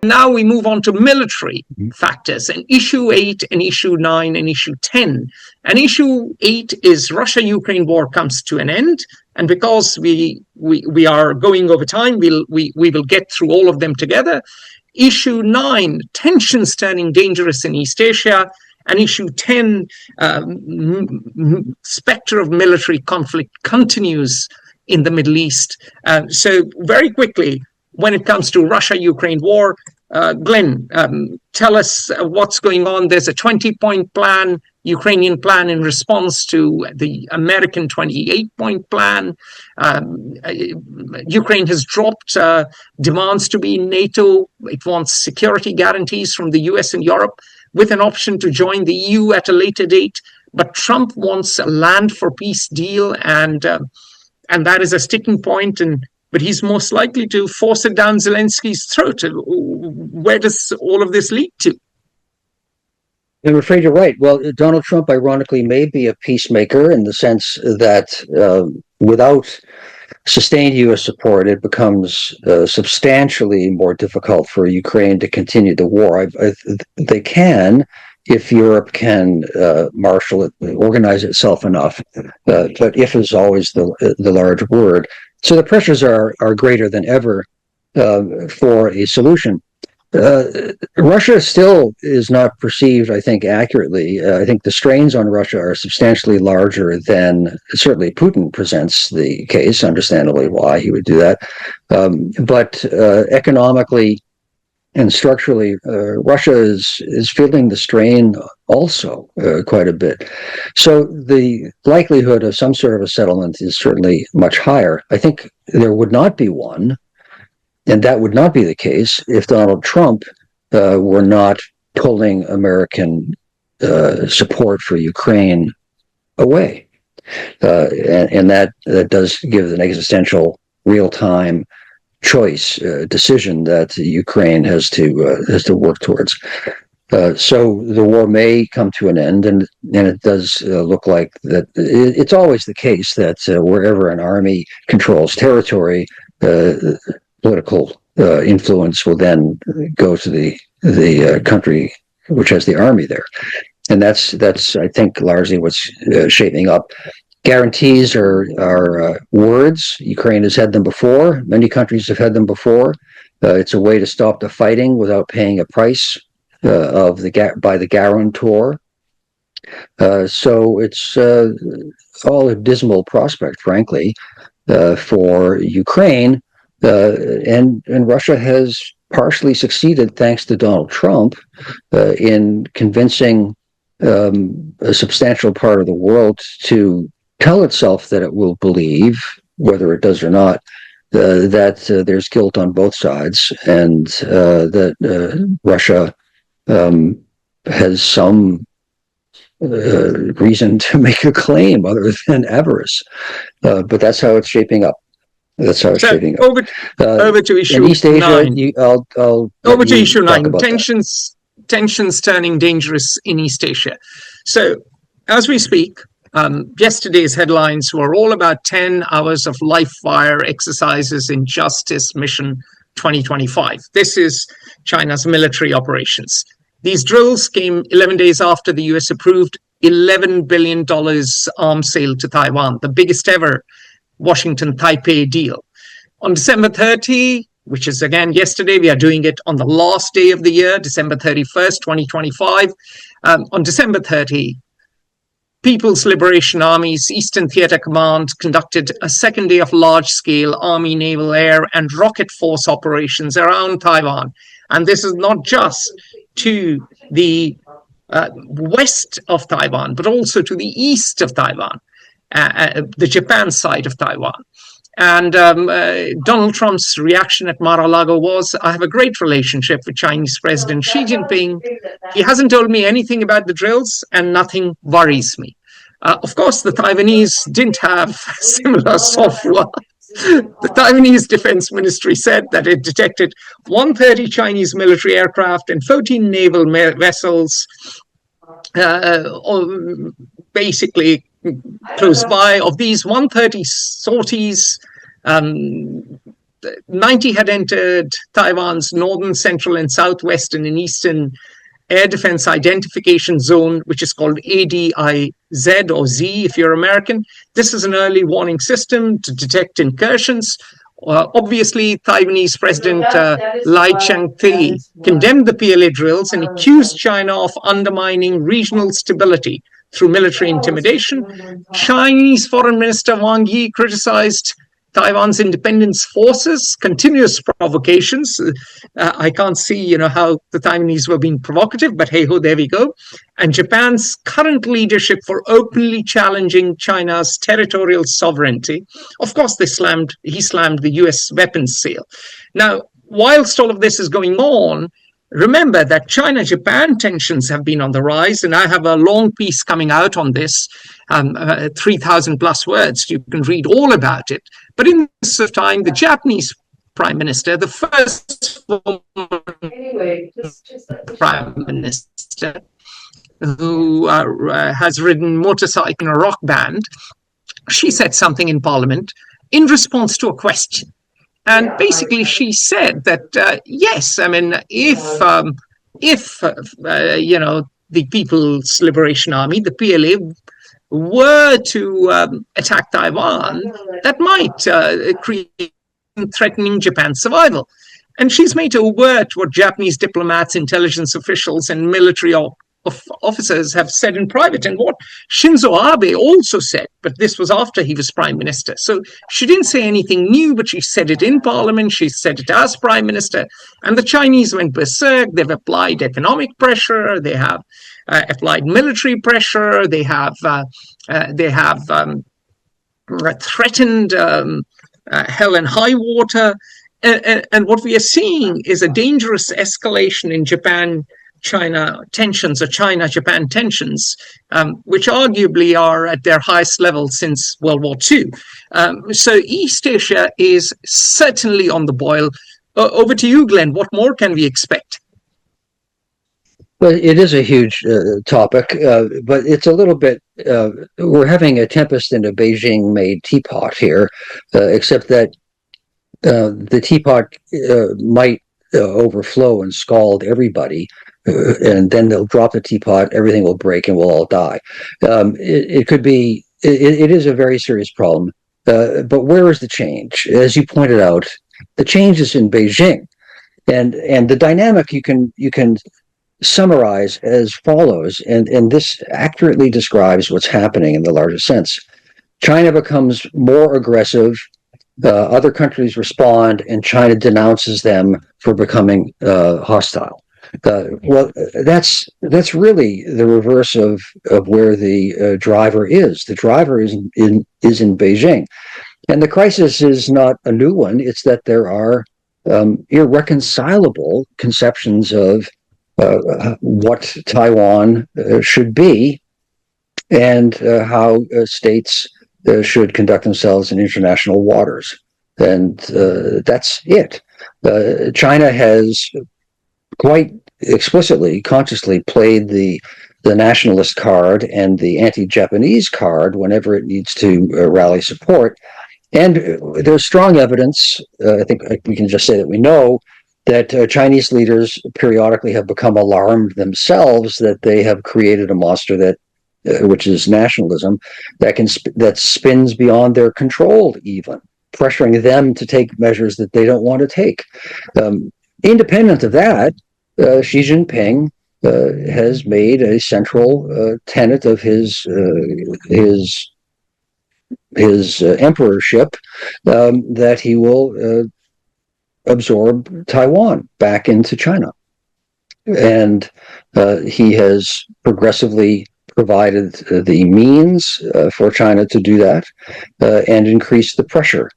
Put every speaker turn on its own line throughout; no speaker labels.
now we move on to military factors, and issue 8 and issue 9 and issue 10. And issue 8 is Russia-Ukraine war comes to an end. And because we are going over time, we will get through all of them together. Issue 9, tensions turning dangerous in East Asia. And issue 10, specter of military conflict continues in the Middle East. So very quickly, when it comes to Russia-Ukraine war, Glenn, tell us what's going on. There's a 20-point plan, Ukrainian plan in response to the American 28-point plan. Ukraine has dropped demands to be in NATO. It wants security guarantees from the US and Europe with an option to join the EU at a later date. But Trump wants a land for peace deal, and that is a sticking point. But he's most likely to force it down Zelensky's throat. Where does all of this lead to?
I'm afraid you're right. Well, Donald Trump, ironically, may be a peacemaker in the sense that without sustained U.S. support, it becomes substantially more difficult for Ukraine to continue the war. They can, if Europe can marshal it, organize itself enough. But if is always the large word. So the pressures are greater than ever for a solution. Russia still is not perceived, I think, accurately. I think the strains on Russia are substantially larger than certainly Putin presents the case, understandably why he would do that. But economically and structurally, Russia is feeling the strain also quite a bit. So the likelihood of some sort of a settlement is certainly much higher. I think there would not be one, and that would not be the case if Donald Trump were not pulling American support for Ukraine away. And that does give an existential real-time choice decision that Ukraine has to work towards. So the war may come to an end, and it does look like that. It's always the case that wherever an army controls territory, political influence will then go to the country which has the army there, and that's I think largely what's shaping up. Guarantees are words. Ukraine has had them before. Many countries have had them before. It's a way to stop the fighting without paying a price by the guarantor. So it's all a dismal prospect, frankly, for Ukraine. And Russia has partially succeeded, thanks to Donald Trump, in convincing a substantial part of the world to tell itself that it will believe, whether it does or not, that there's guilt on both sides, and that Russia has some reason to make a claim other than avarice. But that's how it's shaping up. That's how it's shaping up.
Over to issue
East Asia,
9. Over to issue 9. Tensions turning dangerous in East Asia. So, as we speak, yesterday's headlines were all about 10 hours of live fire exercises in Justice Mission 2025. This is China's military operations. These drills came 11 days after the US approved $11 billion arms sale to Taiwan, the biggest ever Washington-Taipei deal. On December 30, which is again yesterday, we are doing it on the last day of the year, December 31st, 2025. On December 30, People's Liberation Army's Eastern Theater Command conducted a second day of large-scale Army, Naval, Air, and Rocket Force operations around Taiwan. And this is not just to the west of Taiwan, but also to the east of Taiwan, the Japan side of Taiwan. And Donald Trump's reaction at Mar-a-Lago was, I have a great relationship with Chinese President Xi Jinping. He hasn't told me anything about the drills, and nothing worries me. Of course, the Taiwanese didn't have similar software. The Taiwanese Defense Ministry said that it detected 130 Chinese military aircraft and 14 naval vessels, basically close by. Of these 130 sorties, 90 had entered Taiwan's northern, central, and southwestern and eastern air defense identification zone, which is called ADIZ or Z if you're American. This is an early warning system to detect incursions. Obviously, Taiwanese President Lai Ching-te condemned the PLA drills and accused China of undermining regional stability through military intimidation. Chinese Foreign Minister Wang Yi criticized Taiwan's independence forces, continuous provocations. I can't see, how the Taiwanese were being provocative, but hey ho, there we go. And Japan's current leadership for openly challenging China's territorial sovereignty. Of course, he slammed the US weapons sale. Now, whilst all of this is going on, remember that China-Japan tensions have been on the rise, and I have a long piece coming out on this, 3,000 plus words. You can read all about it. But in this time, the Japanese prime minister, the first prime minister who has ridden motorcycle in a rock band, she said something in Parliament in response to a question. And basically, she said that, yes, I mean, if the People's Liberation Army, the PLA, were to attack Taiwan, that might create threatening Japan's survival. And she's made overt what Japanese diplomats, intelligence officials, and military officers have said in private, and what Shinzo Abe also said, but this was after he was prime minister. So she didn't say anything new, but she said it in parliament, she said it as prime minister, and the Chinese went berserk. They've applied economic pressure, they have applied military pressure, they have threatened hell and high water, and what we are seeing is a dangerous escalation in Japan-China tensions, or China-Japan tensions, which arguably are at their highest level since World War II. So East Asia is certainly on the boil. Over to you, Glenn. What more can we expect?
Well, it is a huge topic, but it's a little bit, we're having a tempest in a Beijing-made teapot here, except that the teapot might overflow and scald everybody, and then they'll drop the teapot, everything will break, and we'll all die. It could be, it is a very serious problem, but where is the change? As you pointed out, the change is in Beijing, and the dynamic you can summarize as follows, and this accurately describes what's happening in the larger sense. China becomes more aggressive, other countries respond, and China denounces them for becoming hostile. Well, that's really the reverse of where the driver is. The driver is in Beijing, and the crisis is not a new one. It's that there are irreconcilable conceptions of what Taiwan should be, and how states should conduct themselves in international waters. And that's it. China has quite explicitly, consciously played the nationalist card and the anti-Japanese card whenever it needs to rally support. And there's strong evidence, I think we can just say that we know, that Chinese leaders periodically have become alarmed themselves that they have created a monster that, which is nationalism, that spins beyond their control, even pressuring them to take measures that they don't want to take. Independent of that, Xi Jinping has made a central tenet of his emperorship that he will absorb Taiwan back into China. And he has progressively provided the means for China to do that and increase the pressure.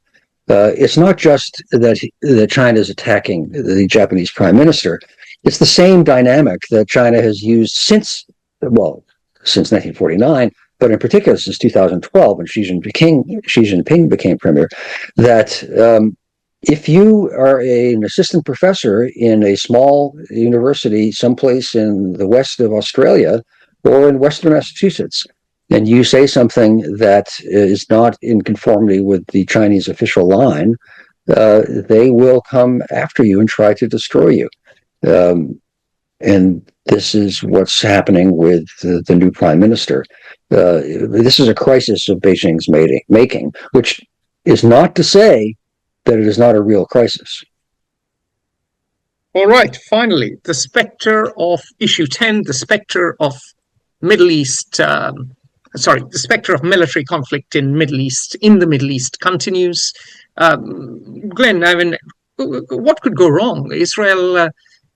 It's not just that China is attacking the Japanese prime minister. It's the same dynamic that China has used since 1949, but in particular since 2012 when Xi Jinping became premier, that if you are an assistant professor in a small university someplace in the west of Australia or in Western Massachusetts, and you say something that is not in conformity with the Chinese official line, they will come after you and try to destroy you. And this is what's happening with the new prime minister. This is a crisis of Beijing's making, which is not to say that it is not a real crisis.
All right, finally, the specter of issue 10, the specter of Middle East, the specter of military conflict in the Middle East continues. Glenn, I mean, what could go wrong? Israel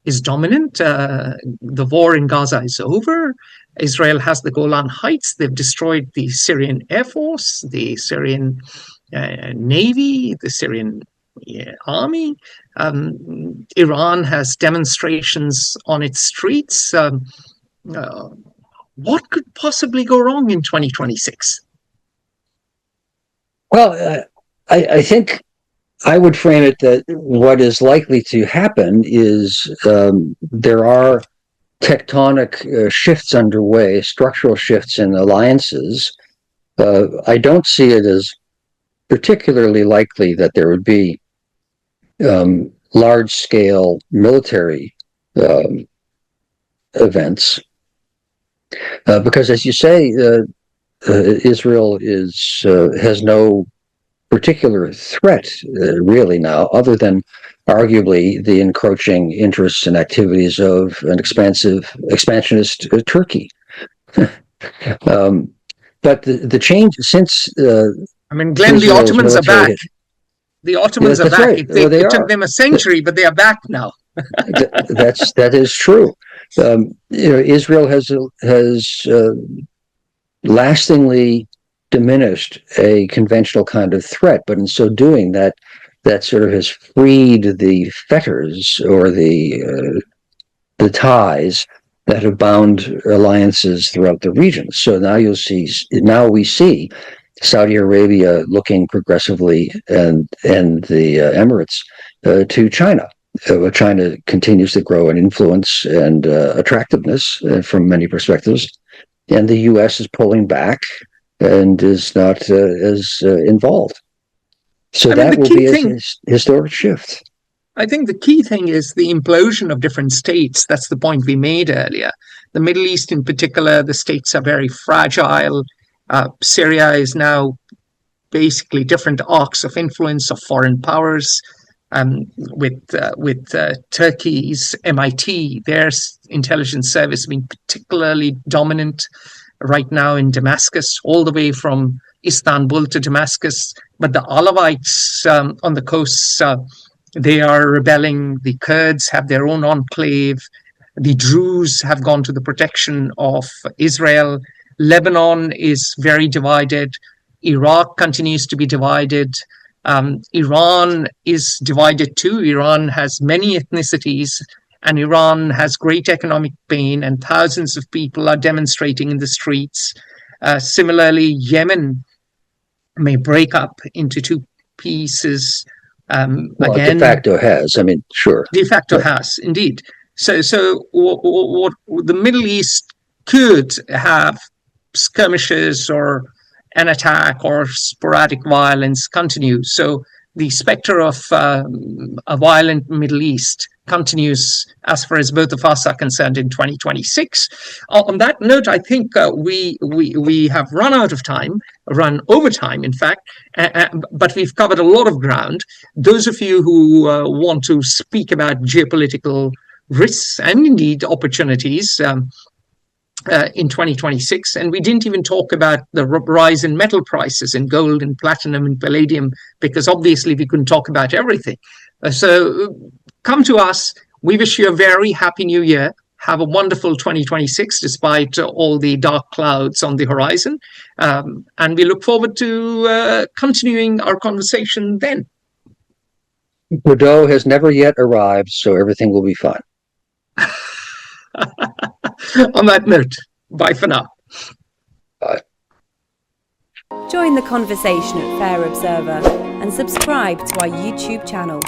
is dominant. The war in Gaza is over. Israel has the Golan Heights. They've destroyed the Syrian Air Force, the Syrian Navy, the Syrian army. Iran has demonstrations on its streets. What could possibly go wrong in 2026?
Well, I think I would frame it that what is likely to happen is there are tectonic shifts underway, structural shifts in alliances. I don't see it as particularly likely that there would be large-scale military events, because, as you say, Israel has no particular threat really now, other than arguably the encroaching interests and activities of an expansionist Turkey. But the change since
Glenn, the Ottomans are back. The Ottomans are back.
Right.
It took them a century, but they are back now.
That is true. Israel has lastingly diminished a conventional kind of threat, but in so doing, that sort of has freed the fetters or the ties that have bound alliances throughout the region. So now we see Saudi Arabia looking progressively and the Emirates to China. China continues to grow in influence and attractiveness from many perspectives, and the U.S. is pulling back and is not as involved. So that will be a historic shift.
I think the key thing is the implosion of different states. That's the point we made earlier. The Middle East in particular, the states are very fragile. Syria is now basically different arcs of influence of foreign powers, with Turkey's MIT, their intelligence service being particularly dominant right now in Damascus, all the way from Istanbul to Damascus. But the Alawites on the coasts, they are rebelling. The Kurds have their own enclave. The Druze have gone to the protection of Israel. Lebanon is very divided. Iraq continues to be divided. Iran is divided too. Iran has many ethnicities, and Iran has great economic pain, and thousands of people are demonstrating in the streets. Similarly, Yemen may break up into two pieces.
Again, de facto has. Sure.
De facto has, indeed. So what the Middle East could have skirmishes or an attack or sporadic violence continue. So the specter of a violent Middle East continues as far as both of us are concerned in 2026. On that note, I think we have run out of time, run over time, in fact, but we've covered a lot of ground. Those of you who want to speak about geopolitical risks and indeed opportunities in 2026, and we didn't even talk about the rise in metal prices in gold and platinum and palladium, because obviously we couldn't talk about everything. So come to us. We wish you a very happy new year. Have a wonderful 2026 despite all the dark clouds on the horizon, and we look forward to continuing our conversation then.
Godot has never yet arrived, so everything will be fine.
On that note, bye for now.
Bye.
Join the conversation at Fair Observer and subscribe to our YouTube channel.